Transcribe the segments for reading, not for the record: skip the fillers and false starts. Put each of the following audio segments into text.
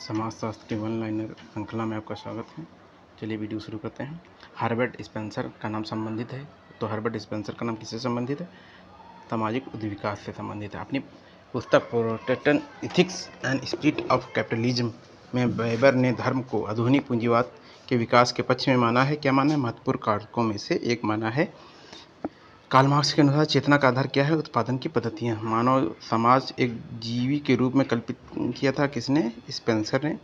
समाजशास्त्र के one liner श्रृंखला में आपका स्वागत है। चलिए वीडियो शुरू करते हैं। हर्बर्ट स्पेंसर का नाम संबंधित है। तो हर्बर्ट स्पेंसर का नाम किससे संबंधित है? सामाजिक उद्विकास से संबंधित है। अपनी पुस्तक Protestant ethics and spirit of capitalism में वेबर ने धर्म को आधुनिक पूंजीवाद के विकास के पक्ष में माना है। क्या माना है? महत्वपूर्ण कारकों में से एक माना है। कार्ल मार्क्स के अनुसार चेतना का आधार क्या है? उत्पादन की पद्धतियाँ। मानव समाज एक जीवी के रूप में कल्पित किया था किसने? स्पेंसर ने।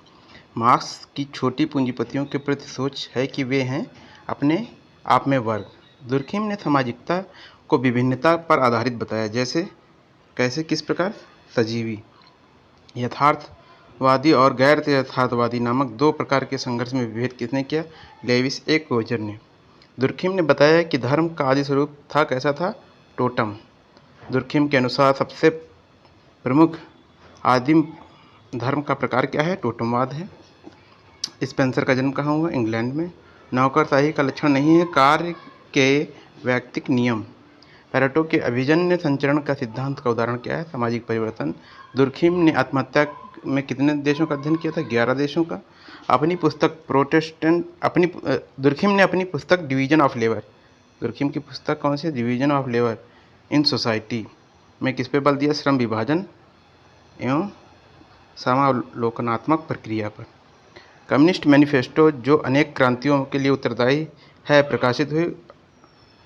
मार्क्स की छोटी पूंजीपतियों के प्रति सोच है कि वे हैं अपने आप में वर्ग। दुर्खिम ने सामाजिकता को विभिन्नता पर आधारित बताया। जैसे कैसे, किस प्रकार? सजीवी, यथार्थवादी और गैर यथार्थवादी नामक दो प्रकार के संघर्ष में विभेद किसने किया? लेविस ए कोजर ने। दुर्खिम ने बताया कि धर्म का आदि स्वरूप था, कैसा था? टोटम। दुर्खिम के अनुसार सबसे प्रमुख आदिम धर्म का प्रकार क्या है? टोटमवाद है। स्पेंसर का जन्म कहाँ हुआ? इंग्लैंड में। नौकरशाही का लक्षण नहीं है कार्य के वैयक्तिक नियम। पेरेटो के अभिजन्य संचरण का सिद्धांत का उदाहरण क्या है? सामाजिक परिवर्तन। दुर्खिम ने आत्महत्या में कितने देशों का अध्ययन किया था? 11 देशों का। दुर्खिम ने अपनी पुस्तक डिवीजन ऑफ लेबर, दुर्खिम की पुस्तक कौन सी? Division of labour in society में किस पे बल दिया? श्रम विभाजन एवं समालोचनात्मक प्रक्रिया पर। कम्युनिस्ट मैनिफेस्टो, जो अनेक क्रांतियों के लिए उत्तरदायी है, प्रकाशित हुई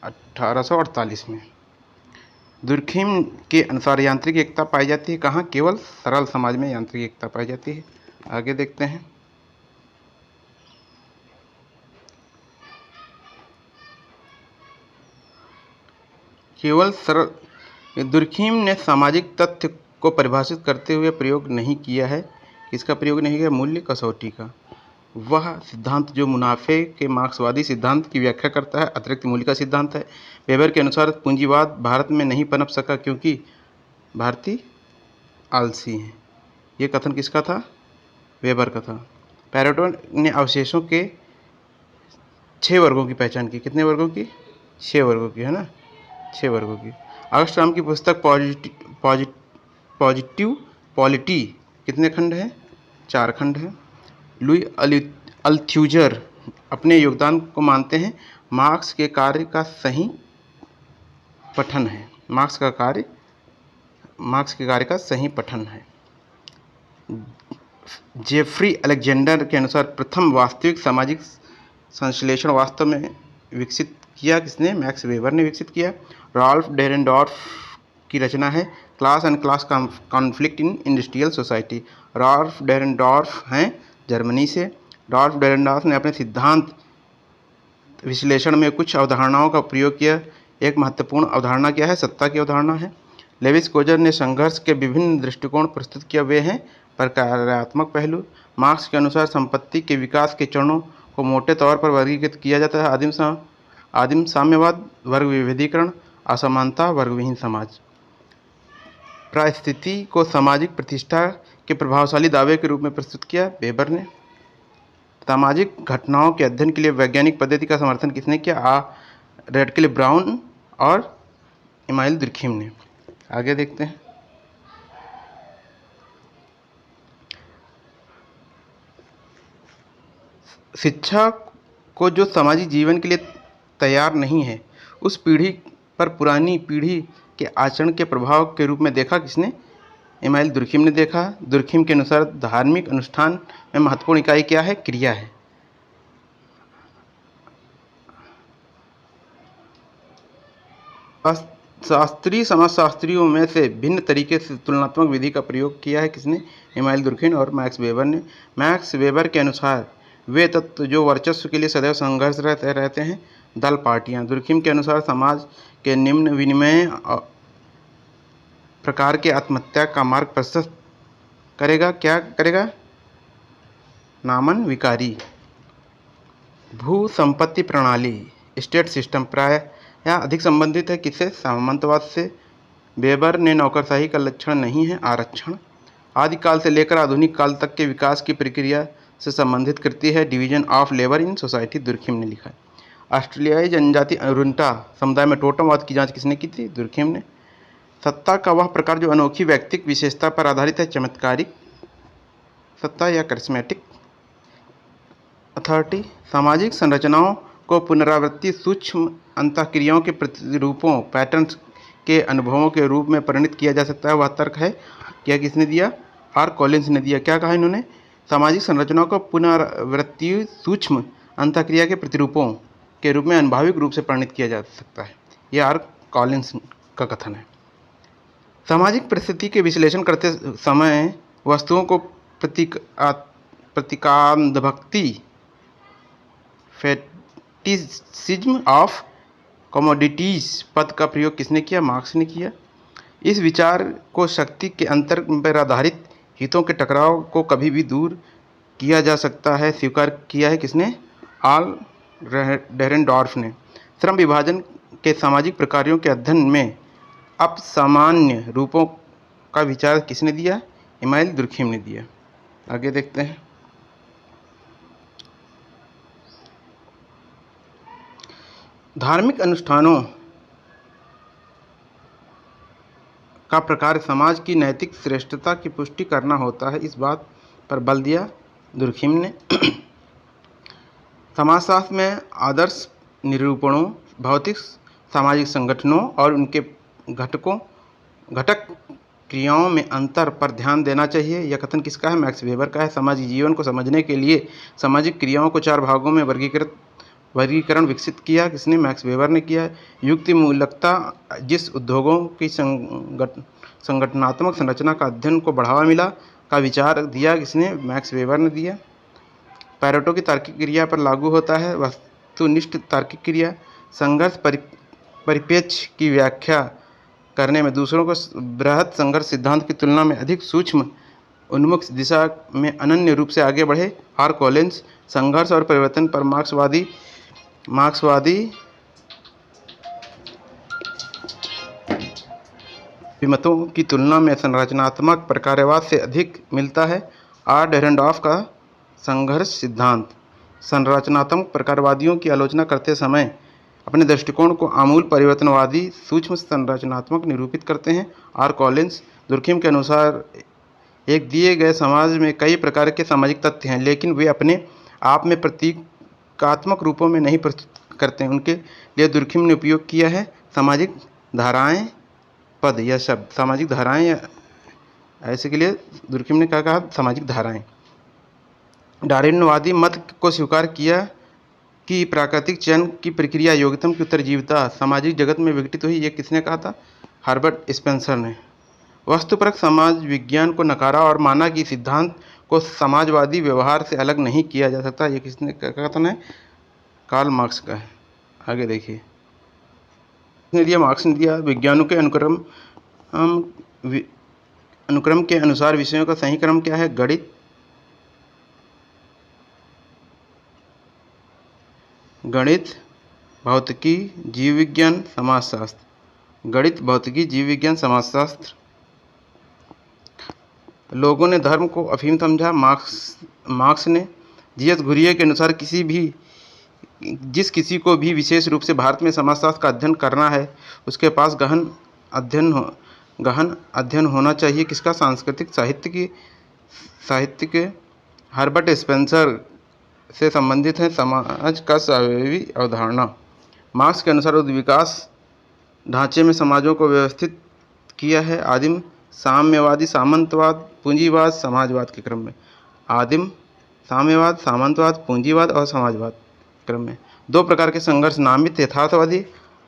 1848 में। दुर्खिम के अनुसार यांत्रिक एकता पाई जाती है कहाँ? केवल सरल समाज में यांत्रिक एकता पाई जाती है। आगे देखते हैं। केवल सरल। दुर्खिम ने सामाजिक तथ्य को परिभाषित करते हुए प्रयोग नहीं किया है। किसका प्रयोग नहीं किया? मूल्य कसौटी का। वह सिद्धांत जो मुनाफे के मार्क्सवादी सिद्धांत की व्याख्या करता है, अतिरिक्त मूल्य का सिद्धांत है। वेबर के अनुसार पूंजीवाद भारत में नहीं पनप सका क्योंकि भारतीय आलसी हैं। ये कथन किसका था? वेबर का था। पेरेटो ने अवशेषों के 6 वर्गों की पहचान की। कितने वर्गों की? 6 वर्गों की, है ना? 6 वर्गों की। ऑगस्ट्राम की पुस्तक पॉजिटिव पॉलिटी कितने खंड है? 4 खंड है। लुई अल्थ्यूजर अपने योगदान को मानते हैं मार्क्स के कार्य का सही पठन है। मार्क्स के कार्य का सही पठन है। जेफ्री अलेक्जेंडर के अनुसार प्रथम वास्तविक सामाजिक संश्लेषण वास्तव में विकसित किया किसने? मैक्स वेबर ने विकसित किया। रॉल्फ डेरेनडॉर्फ की रचना है class and class conflict in industrial society. Ralf Dahrendorf हैं जर्मनी से। रॉल्फ डेरेनडॉर्फ ने अपने सिद्धांत विश्लेषण में कुछ अवधारणाओं का प्रयोग किया। एक महत्वपूर्ण अवधारणा क्या है? सत्ता की अवधारणा है। लेविस कोजर ने संघर्ष के विभिन्न दृष्टिकोण प्रस्तुत किया। वे हैं प्रकार्यात्मक पहलू। मार्क्स के अनुसार संपत्ति के विकास के चरणों को मोटे तौर पर वर्गीकृत किया जाता है। आदिम साम्यवाद, वर्ग विभेदीकरण, असमानता, वर्गविहीन समाज। परिस्थिति को सामाजिक प्रतिष्ठा के प्रभावशाली दावे के रूप में प्रस्तुत किया वेबर ने। सामाजिक घटनाओं के अध्ययन के लिए वैज्ञानिक पद्धति का समर्थन किसने किया? रेडक्लिफ ब्राउन और इमाइल दुर्खिम ने। आगे देखते हैं। शिक्षा को जो सामाजिक जीवन के लिए तैयार नहीं है, उस पीढ़ी पर पुरानी पीढ़ी के आचरण के प्रभाव के रूप में देखा किसने? इमाइल दुर्खिम ने देखा। दुर्खिम के अनुसार धार्मिक अनुष्ठान में महत्वपूर्ण इकाई क्या है? क्रिया है। शास्त्रीय समाजशास्त्रियों में से भिन्न तरीके से तुलनात्मक विधि का प्रयोग किया है किसने? इमाइल दुर्खिम और मैक्स वेबर ने। मैक्स वेबर के अनुसार वे तत्व जो वर्चस्व के लिए सदैव संघर्ष रहते हैं, दल, पार्टियां। दुर्खिम के अनुसार समाज के निम्न विनिमय प्रकार के आत्महत्या का मार्ग प्रशस्त करेगा। क्या करेगा? नामन विकारी। भू संपत्ति प्रणाली, स्टेट सिस्टम, प्राय या अधिक संबंधित है किससे? सामंतवाद से। वेबर ने नौकरशाही का लक्षण नहीं है आरक्षण। आदिकाल से लेकर आधुनिक काल तक के विकास की प्रक्रिया से संबंधित करती है division of labour in society, Durkheim ने लिखा है। ऑस्ट्रेलियाई जनजाति अरुंटा समुदाय में टोटमवाद की जांच किसने की थी? दुर्खिम ने। सत्ता का वह प्रकार जो अनोखी व्यक्तिक विशेषता पर आधारित है, चमत्कारिक सत्ता या करिश्मेटिक अथॉरिटी। सामाजिक संरचनाओं को पुनरावृत्ति सूक्ष्म अंतःक्रियाओं के प्रतिरूपों पैटर्न्स के अनुभवों के रूप में परिणत किया जा सकता है। वह तर्क है। क्या किसने दिया? आर कॉलिंस ने दिया। क्या कहा इन्होंने? सामाजिक संरचनाओं को पुनरावृत्ति सूक्ष्म अंतःक्रिया के प्रतिरूपों के रूप में अनुभविक रूप से परिणत किया जा सकता है। यह आर कॉलिंस का कथन है। सामाजिक परिस्थिति के विश्लेषण करते समय वस्तुओं को प्रतीकात्मकता फेटिशिज्म ऑफ कमोडिटीज पद का प्रयोग किसने किया? मार्क्स ने किया। इस विचार को शक्ति के अंतर पर आधारित हितों के टकराव को कभी भी दूर किया जा सकता है स्वीकार किया है किसने? आल डेरेनडॉर्फ ने। श्रम विभाजन के सामाजिक प्रकारों के अध्ययन में अपसामान्य रूपों का विचार किसने दिया? इमाइल दुर्खिम ने दिया। आगे देखते हैं। धार्मिक अनुष्ठानों का प्रकार समाज की नैतिक श्रेष्ठता की पुष्टि करना होता है, इस बात पर बल दिया दुर्खिम ने। समाजशास्त्र में आदर्श निरूपणों, भौतिक सामाजिक संगठनों और उनके घटक क्रियाओं में अंतर पर ध्यान देना चाहिए। यह कथन किसका है? मैक्स वेबर का है। सामाजिक जीवन को समझने के लिए सामाजिक क्रियाओं को 4 भागों में वर्गीकरण विकसित किया। किसने? मैक्स वेबर ने किया। युक्ति मूलकता जिस उद्योगों की संगठनात्मक संरचना का अध्ययन को बढ़ावा मिला का विचार दिया। किसने? मैक्स वेबर ने दिया। पैरेटो की तार्किक क्रिया पर लागू होता है। वस्तुनिष्ठ तार्किक क्रिया संघर्ष परिप्रेक्ष्य की व्याख्या करने में दूसरों को बृहत संघर्ष सिद्धांत की तुलना में अधिक सूक्ष्म उन्मुख दिशा में अनन्य रूप से आगे बढ़े। आर कॉलिंस संघर्ष और परिवर्तन पर मार्क्सवादी विमतों की तुलना में संरचनात्मक प्रकारवाद से अधिक मिलता है। आर डेरेनडॉर्फ का संघर्ष सिद्धांत संरचनात्मक प्रकारवादियों की आलोचना करते समय अपने दृष्टिकोण को आमूल परिवर्तनवादी सूक्ष्म संरचनात्मक निरूपित करते हैं। आर कॉलिंस दुर्खिम के अनुसार एक दिए गए समाज में कई प्रकार के सामाजिक तथ्य हैं, लेकिन वे अपने आप में प्रतीकात्मक रूपों में नहीं प्रस्तुत करते हैं। उनके लिए दुर्खिम ने उपयोग किया है सामाजिक धाराएं पद या शब्द। सामाजिक धाराएं या ऐसे के लिए दुर्खिम ने क्या कहा? सामाजिक धाराएं। डार्विनवादी मत को स्वीकार किया कि प्राकृतिक चयन की प्रक्रिया योग्यतम की उत्तरजीविता सामाजिक जगत में विघटित हुई। ये किसने कहा था? हर्बर्ट स्पेंसर ने। वस्तुपरक समाज विज्ञान को नकारा और माना कि सिद्धांत को समाजवादी व्यवहार से अलग नहीं किया जा सकता। ये किसने का कथन है? कार्ल मार्क्स का है। आगे देखिए। किसने दिया? मार्क्स ने दिया। विज्ञानों के अनुक्रम के अनुसार विषयों का सही क्रम क्या है? गणित, भौतिकी, जीव विज्ञान, समाजशास्त्र। गणित, भौतिकी, जीव विज्ञान, समाजशास्त्र। लोगों ने धर्म को अफीम समझा। मार्क्स ने। जीएस घुरिये के अनुसार जिस किसी को भी विशेष रूप से भारत में समाजशास्त्र का अध्ययन करना है उसके पास गहन अध्ययन होना चाहिए। किसका? सांस्कृतिक साहित्य के। हर्बर्ट स्पेंसर से संबंधित है समाज का स्वाभाविक अवधारणा। मार्क्स के अनुसार विकास ढांचे में समाजों को व्यवस्थित किया है आदिम साम्यवादी, सामंतवाद, पूंजीवाद, समाजवाद के क्रम में। आदिम साम्यवाद, सामंतवाद, पूंजीवाद और समाजवाद क्रम में 2 प्रकार के संघर्ष नामित यथार्थवादी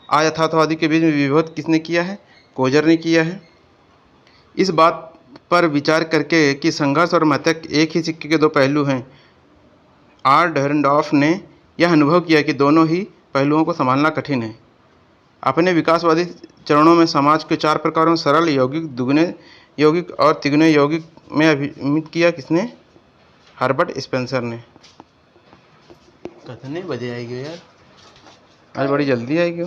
अयथार्थवादी के बीच में विभेद किसने किया है? कोजर ने किया है। इस बात पर विचार करके कि संघर्ष और मृतक एक ही सिक्के के 2 पहलू हैं, आर डेरेनडॉर्फ ने यह अनुभव किया कि दोनों ही पहलुओं को संभालना कठिन है। अपने विकासवादी चरणों में समाज के 4 प्रकारों सरल, यौगिक, दुगुने यौगिक और तिगुने यौगिक में अभिमित किया। किसने? हर्बर्ट स्पेंसर ने। कितने बजे आएगी यार? आज बड़ी जल्दी आएगी।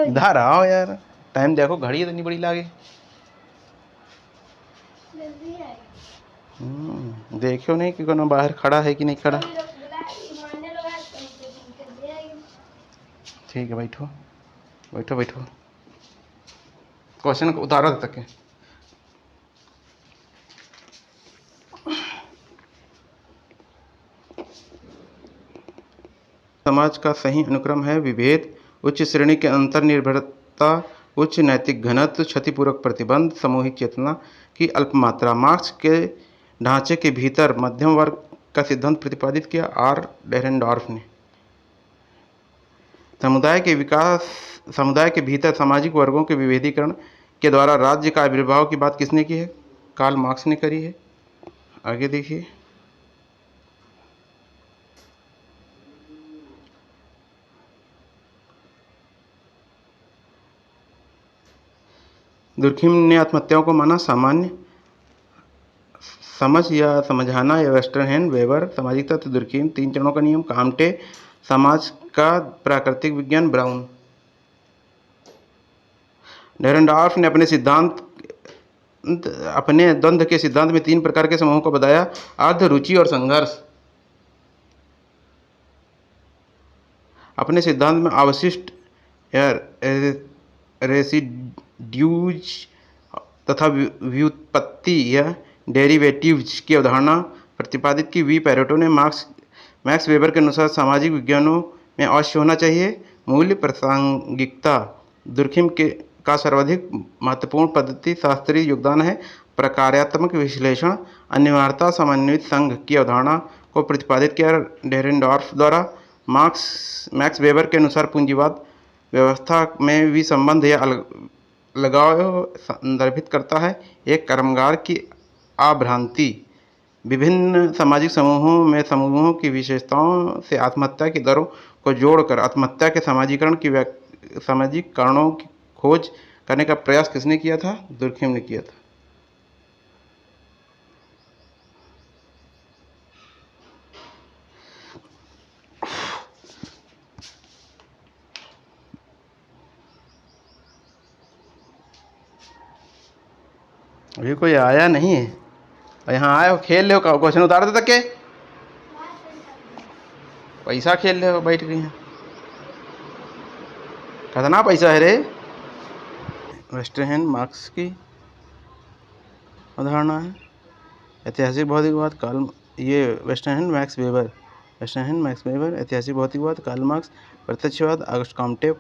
इधर आओ यार, टाइम देखो, घड़ी इतनी बड़ी लागे। देखो नहीं कि कोनो बाहर खड़ा है कि नहीं खड़ा। ठीक है, बैठो बैठो बैठो। क्वेश्चन उतारो तक है। समाज का सही अनुक्रम है विभेद, उच्च श्रेणी के अंतर्निर्भरता, उच्च नैतिक घनत्व, क्षतिपूरक प्रतिबंध, सामूहिक चेतना की अल्पमात्रा। मार्क्स के ढांचे के भीतर मध्यम वर्ग का सिद्धांत प्रतिपादित किया आर डेरेनडॉर्फ ने। समुदाय के भीतर सामाजिक वर्गों के विभेदीकरण के द्वारा राज्य का आविर्भाव की बात किसने की है? कार्ल मार्क्स ने करी है। आगे देखिए, दुर्खिम ने आत्महत्याओं को माना सामान्य समझ या समझाना या वेस्टरहैंड, वेबर सामाजिक तत्व, दुर्खिम 3 चरणों का नियम, काम्टे समाज का प्राकृतिक विज्ञान, ब्राउन। डेरेनडॉर्फ ने अपने द्वंद्व के सिद्धांत में 3 प्रकार के समूहों को बताया: अर्ध, रुचि और संघर्ष। अपने सिद्धांत में अवशिष्ट या रेसिड्यूज तथा व्युत्पत्ति या डेरिवेटिव्स की अवधारणा प्रतिपादित की। वी पैरेटो ने मैक्स वेबर के अनुसार सामाजिक विज्ञानों में अवश्य होना चाहिए मूल्य प्रासंगिकता। दुर्खिम का सर्वाधिक महत्वपूर्ण पद्धति शास्त्रीय योगदान है प्रकार्यात्मक विश्लेषण, अनिवार्यता, समन्वित संघ की अवधारणा को प्रतिपादित किया डेरेनडॉर्फ द्वारा। मैक्स वेबर के अनुसार पूंजीवाद व्यवस्था में भी संबंध या लगाव संदर्भित करता है एक कर्मगार की आभ्रांति। विभिन्न सामाजिक समूहों में समूहों की विशेषताओं से आत्महत्या की दरों को जोड़कर आत्महत्या के सामाजिक कारणों की खोज करने का प्रयास किसने किया था? दुर्खिम ने किया था। अभी कोई आया नहीं है, यहाँ आए हो खेल ले हो, क्वेश्चन उतार दे तक के पैसा खेल ले हो बैठ गई हैं। कितना पैसा है रे? वेस्टरहैंड मार्क्स की अवधारणा है। ऐतिहासिक भौतिकवाद ये वेस्टरहैंड मैक्स वेबर। ऐतिहासिक भौतिकवाद कार्ल मार्क्स। प्रत्यक्षवाद ऑगस्ट कॉम्टे।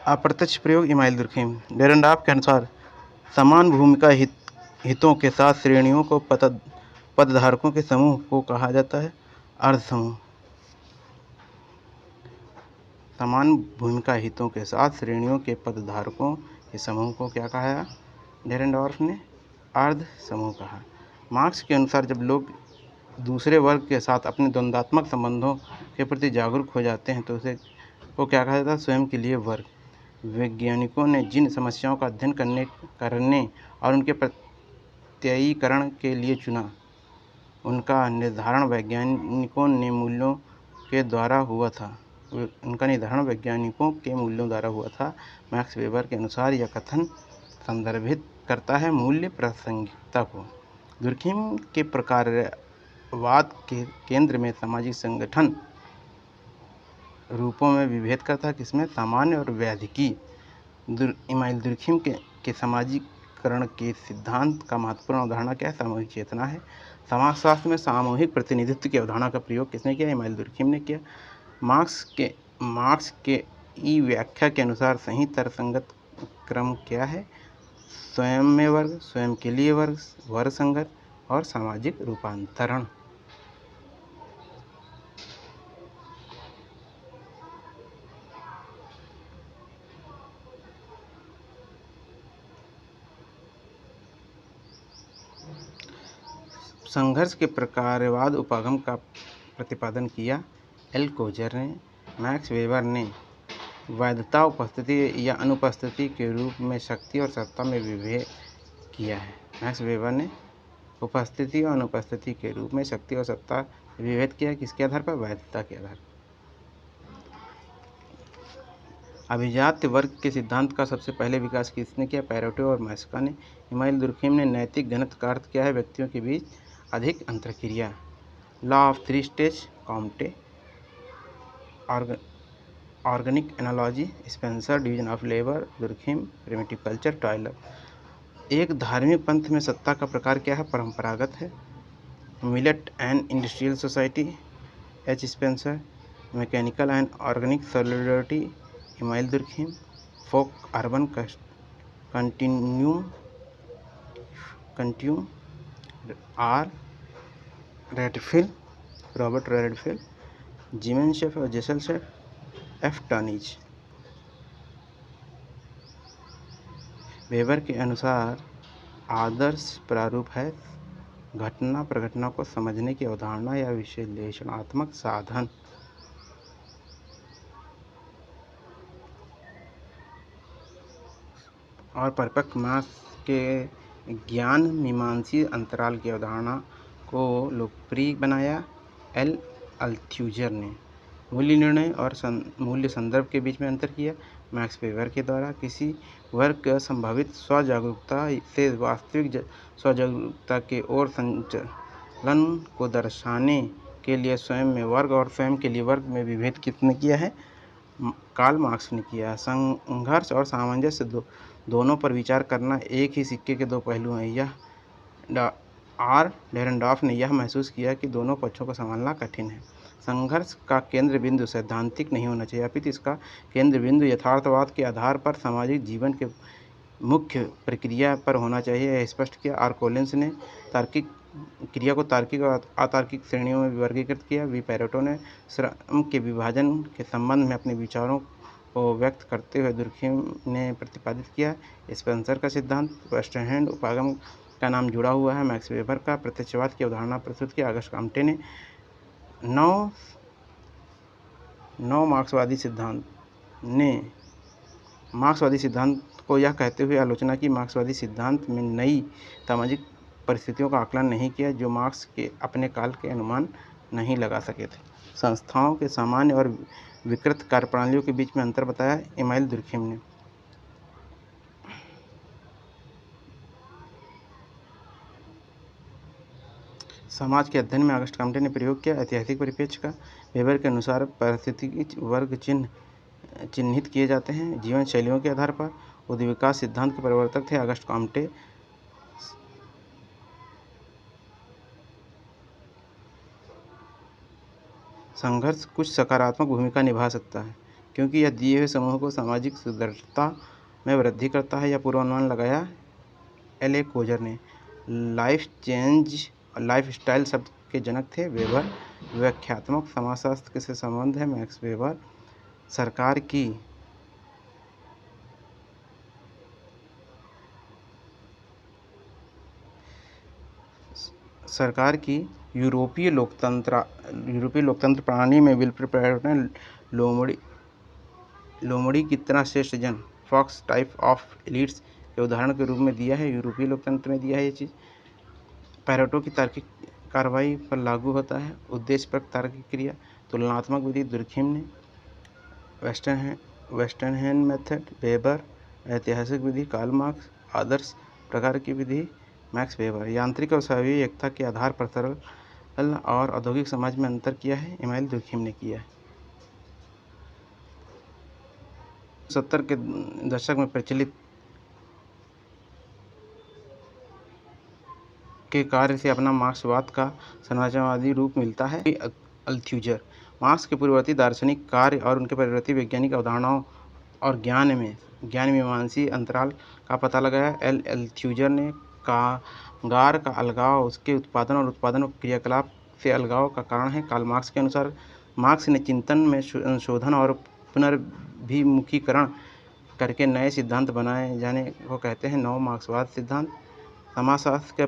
अप्रत्यक्ष प्रयोग इमाइल दुर्खिम। डेरेनडॉर्फ के अनुसार समान भूमिका हितों के साथ श्रेणियों को पदधारकों के समूह को कहा जाता है अर्ध समूह। समान भूमिका हितों के साथ श्रेणियों के पदधारकों के समूह को क्या कहा? डेरेनडॉर्फ ने अर्ध समूह कहा। मार्क्स के अनुसार जब लोग दूसरे वर्ग के साथ अपने द्वंद्वात्मक संबंधों के प्रति जागरूक हो जाते हैं तो उसे को क्या कहा जाता है? स्वयं के लिए वर्ग। वैज्ञानिकों ने जिन समस्याओं का अध्ययन करने और उनके प्रत्ययीकरण के लिए चुना उनका निर्धारण वैज्ञानिकों के मूल्यों द्वारा हुआ था। मैक्स वेबर के अनुसार यह कथन संदर्भित करता है मूल्य प्रासंगिकता को। दुर्खिम के प्रकारवाद के केंद्र में सामाजिक संगठन रूपों में विभेद करता है किसमें? सामान्य और वैधिकी। इमाइल दुर्खिम के सामाजिकरण के सिद्धांत का महत्वपूर्ण अवधारणा क्या है? सामूहिक चेतना है। समाजशास्त्र में सामूहिक प्रतिनिधित्व की अवधारणा का प्रयोग किसने किया? इमाइल दुर्खिम ने किया। मार्क्स के ई व्याख्या के अनुसार सही तर्कसंगत क्रम क्या है? स्वयं में वर्ग, स्वयं के लिए वर्ग, वर्ग संघर्ष और सामाजिक रूपांतरण। संघर्ष के प्रकारवाद उपागम का प्रतिपादन किया एल्कोजर ने। मैक्स वेबर ने वैधता उपस्थिति या अनुपस्थिति के रूप में शक्ति और सत्ता में विभेद किया है। मैक्स वेबर ने उपस्थिति और अनुपस्थिति के रूप में शक्ति और सत्ता विभेद किया किसके आधार पर? वैधता के आधार पर। अभिजात्य वर्ग के सिद्धांत का सबसे पहले विकास किसने किया? पैरेटो और मैस्का ने। इमाइल दुर्खिम ने नैतिक घनत्व का अर्थ क्या है? व्यक्तियों के बीच अधिक अंतरक्रिया। Law of 3 stage Comte. Organic analogy Spencer. Division of labour Durkheim. Primitive culture Tylor. एक धार्मिक पंथ में सत्ता का प्रकार क्या है? परंपरागत है। Militant and industrial society H Spencer. Mechanical and organic solidarity Emile Durkheim, folk urban continuum R Redfield, Robert Redfield, Gemeinschaft और Gesellschaft, F Tonnies. Weber के अनुसार आदर्श प्रारूप है घटना प्रघटना को समझने की अवधारणा या विश्लेषणात्मक साधन। और परिपक्व मास के ज्ञान मीमांसी अंतराल की अवधारणा को लोकप्रिय बनाया एल अल्थ्यूजर ने। मूल्य निर्णय और मूल्य संदर्भ के बीच में अंतर किया। मैक्स वेबर के द्वारा किसी वर्ग का संभावित स्वजागरूकता से वास्तविक स्वजागरूकता के ओर संचलन को दर्शाने के लिए स्वयं में वर्ग और स्वयं के लिए वर्ग में विभेद किसने किया है? कार्ल मार्क्स ने किया। संघर्ष और सामंजस्य दोनों पर विचार करना एक ही सिक्के के दो पहलू हैं। यह आर डेरेनडॉर्फ ने यह महसूस किया कि दोनों पक्षों को संभालना कठिन है। संघर्ष का केंद्र बिंदु सैद्धांतिक नहीं होना चाहिए, अपितु इसका केंद्र बिंदु यथार्थवाद के आधार पर सामाजिक जीवन के मुख्य प्रक्रिया पर होना चाहिए। यह स्पष्ट किया। आर कोलिंस ने तार्किक क्रिया को तार्किक और अतार्किक श्रेणियों में वर्गीकृत किया। वी पैरेटो ने श्रम के विभाजन के संबंध में अपने विचारों को व्यक्त करते हुए दुर्खिम ने प्रतिपादित किया। स्पेंसर का सिद्धांत वेस्टरहैंड उपागम का नाम जुड़ा हुआ है। मैक्स वेबर का प्रत्यक्षवाद की अवधारणा प्रस्तुत की। अगस्ट कॉम्टे ने नौ मार्क्सवादी सिद्धांत को यह कहते हुए आलोचना की मार्क्सवादी सिद्धांत में नई सामाजिक परिस्थितियों का आकलन नहीं किया जो मार्क्स के अपने काल के अनुमान नहीं लगा सके थे। संस्थाओं के सामान्य और विकृत कार्यप्रणालियों के बीच में अंतर बताया इमाइल दुर्खिम ने। समाज के अध्ययन में अगस्ट कॉम्टे ने प्रयोग किया ऐतिहासिक परिप्रेक्ष्य का। वेबर के अनुसार पारिस्थितिकी वर्ग चिन्हित किए जाते हैं जीवन शैलियों के आधार पर। उद्विकास सिद्धांत के प्रवर्तक थे अगस्ट कॉम्टे। संघर्ष कुछ सकारात्मक भूमिका निभा सकता है क्योंकि यह दिए हुए समूह को सामाजिक सुदृढ़ता में वृद्धि करता है। यह पूर्वानुमान लगाया एल कोजर ने। लाइफस्टाइल शब्द के जनक थे वेबर। व्याख्यात्मक समाजशास्त्र से संबंध है। मैक्स वेबर सरकार की यूरोपीय लोकतंत्र प्रणाली में विल्फ्रेड पैरेटो ने लोमड़ी कितना श्रेष्ठ जन फॉक्स टाइप ऑफ एलिट्स के उदाहरण के रूप में दिया है। यूरोपीय लोकतंत्र में दिया है ये चीज़। पैरेटो की तार्किक कार्रवाई पर लागू होता है। उद्देश्य पर तार्किक क्रिया तुलनात्मक विधि दुर्खिम ने। वेस्टरहैंड मेथड वेबर। ऐतिहासिक विधि कार्ल मार्क्स। आदर्श प्रकार की विधि मैक्स वेबर। यांत्रिक और स्वाभाविक एकता के आधार पर सरल और औद्योगिक समाज में अंतर किया है इमाइल दुर्खिम ने किया है। 70 के दशक में प्रचलित के कार्य से अपना मार्क्सवाद का संरचनावादी रूप मिलता है। अल्थ्यूजर मार्क्स के पूर्ववर्ती दार्शनिक कार्य और उनके परिवर्ती वैज्ञानिक अवधारणाओं और ज्ञान मीमांसी अंतराल का पता लगाया। एल अल्थ्यूजर ने कागार का अलगाव उसके उत्पादन और उत्पादन क्रियाकलाप से अलगाव का कारण है। कार्ल मार्क्स के अनुसार मार्क्स ने चिंतन में शोधन और पुनर्विमुखीकरण करके नए सिद्धांत बनाए जाने को कहते हैं नव मार्क्सवाद सिद्धांत। समाजशास्त्र के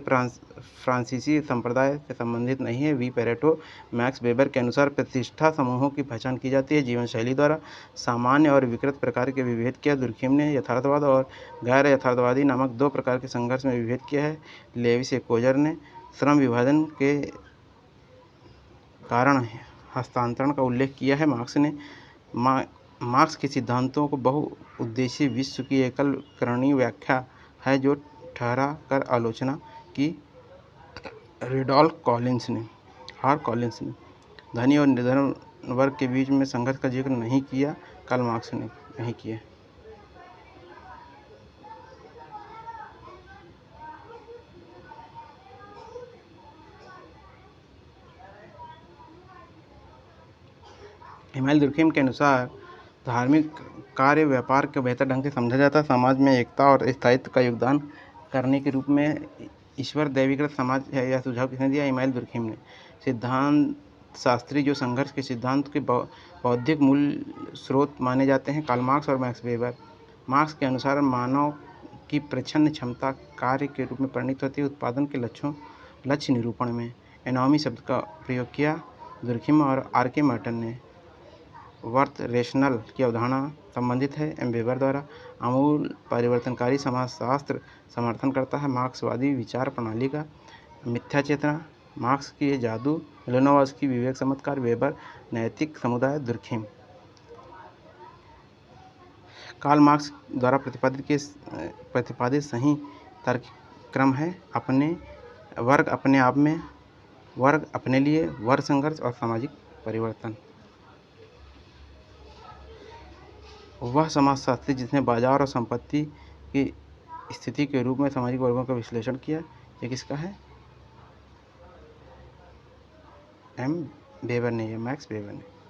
फ्रांसीसी संप्रदाय से संबंधित नहीं है। वी पैरेटो मैक्स वेबर के अनुसार प्रतिष्ठा समूहों की पहचान की जाती है जीवन शैली द्वारा। सामान्य और विकृत प्रकार के विभेद किया। दुर्खिम ने यथार्थवाद और गैर यथार्थवादी नामक दो प्रकार के संघर्ष में विभेद किया है। लेविस कोजर ने श्रम विभाजन के कारण हस्तांतरण का उल्लेख किया है। मार्क्स के सिद्धांतों को बहुउद्देशीय विश्व की एकल करणीय व्याख्या है जो ठहरा कर आलोचना की आर कॉलिंस ने धनी और निर्धन वर्ग के बीच में संघर्ष का जिक्र नहीं किया। कार्ल मार्क्स ने नहीं किया। इमानुएल दुर्खिम के अनुसार धार्मिक कार्य व्यापार को बेहतर ढंग से समझा जाता है। समाज में एकता और स्थायित्व का योगदान करने के रूप में ईश्वर दैवीकृत समाज है। यह सुझाव किसने दिया? इमानुएल दुर्खिम ने। सिद्धांत शास्त्री जो संघर्ष के सिद्धांत के बौद्धिक मूल स्रोत माने जाते हैं, कार्ल मार्क्स और मैक्स वेबर। मार्क्स के अनुसार मानव की प्रच्छन्न क्षमता कार्य के रूप में परिणित होती है उत्पादन के लक्ष्य निरूपण में। एनॉमी शब्द का प्रयोग किया दुर्खिम और आर.के. मर्टन ने। वर्थ रेशनल की अवधारणा संबंधित है एम. वेबर द्वारा। आमूल परिवर्तनकारी समाजशास्त्र समर्थन करता है मार्क्सवादी विचार प्रणाली का। मिथ्या चेतना, मार्क्स की जादू, लेनोवस की विवेक चमत्कार, वेबर नैतिक समुदाय, दुर्खिम। कार्ल मार्क्स द्वारा प्रतिपादित सही तार्किक क्रम है वर्ग अपने आप में, वर्ग अपने लिए, वर्ग संघर्ष और सामाजिक परिवर्तन। वह समाजशास्त्री जिसने बाजार और संपत्ति की स्थिति के रूप में सामाजिक वर्गों का विश्लेषण किया, ये किसका है? एम. वेबर ने, मैक्स वेबर ने।